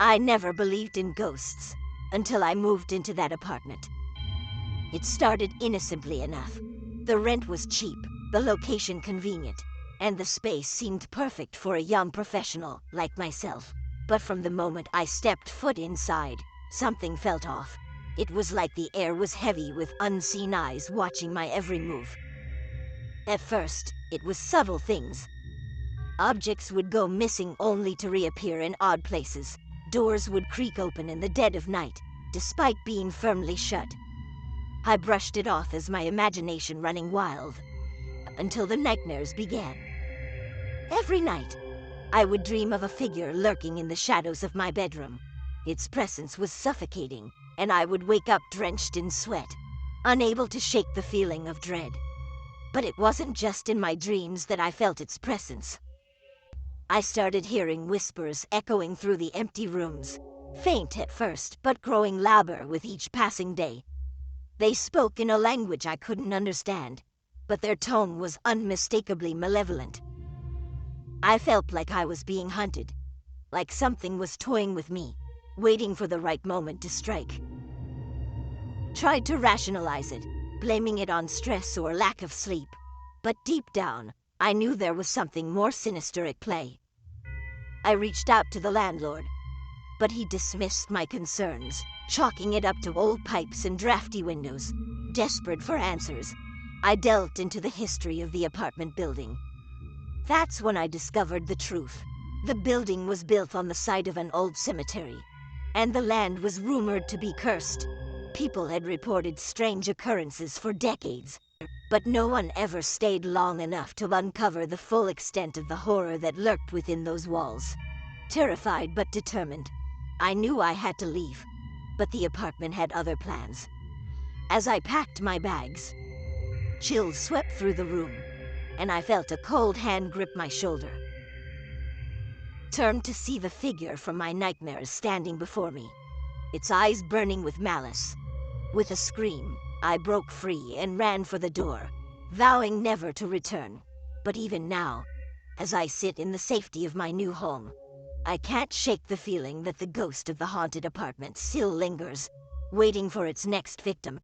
I never believed in ghosts until I moved into that apartment. It started innocently enough. The rent was cheap, the location convenient, and the space seemed perfect for a young professional like myself. But from the moment I stepped foot inside, something felt off. It was like the air was heavy with unseen eyes watching my every move. At first, it was subtle things. Objects would go missing only to reappear in odd places. Doors would creak open in the dead of night, despite being firmly shut. I brushed it off as my imagination running wild, until the nightmares began. Every night, I would dream of a figure lurking in the shadows of my bedroom. Its presence was suffocating, and I would wake up drenched in sweat, unable to shake the feeling of dread. But it wasn't just in my dreams that I felt its presence. I started hearing whispers echoing through the empty rooms, faint at first, but growing louder with each passing day. They spoke in a language I couldn't understand, but their tone was unmistakably malevolent. I felt like I was being hunted, like something was toying with me, waiting for the right moment to strike. Tried to rationalize it, blaming it on stress or lack of sleep, but deep down, I knew there was something more sinister at play. I reached out to the landlord, but he dismissed my concerns, chalking it up to old pipes and drafty windows. Desperate for answers, I delved into the history of the apartment building. That's when I discovered the truth. The building was built on the site of an old cemetery, and the land was rumored to be cursed. People had reported strange occurrences for decades, but no one ever stayed long enough to uncover the full extent of the horror that lurked within those walls. Terrified but determined, I knew I had to leave, but the apartment had other plans. As I packed my bags, chills swept through the room, and I felt a cold hand grip my shoulder. Turned to see the figure from my nightmares standing before me, its eyes burning with malice. With a scream, I broke free and ran for the door, vowing never to return. But even now, as I sit in the safety of my new home, I can't shake the feeling that the ghost of the haunted apartment still lingers, waiting for its next victim.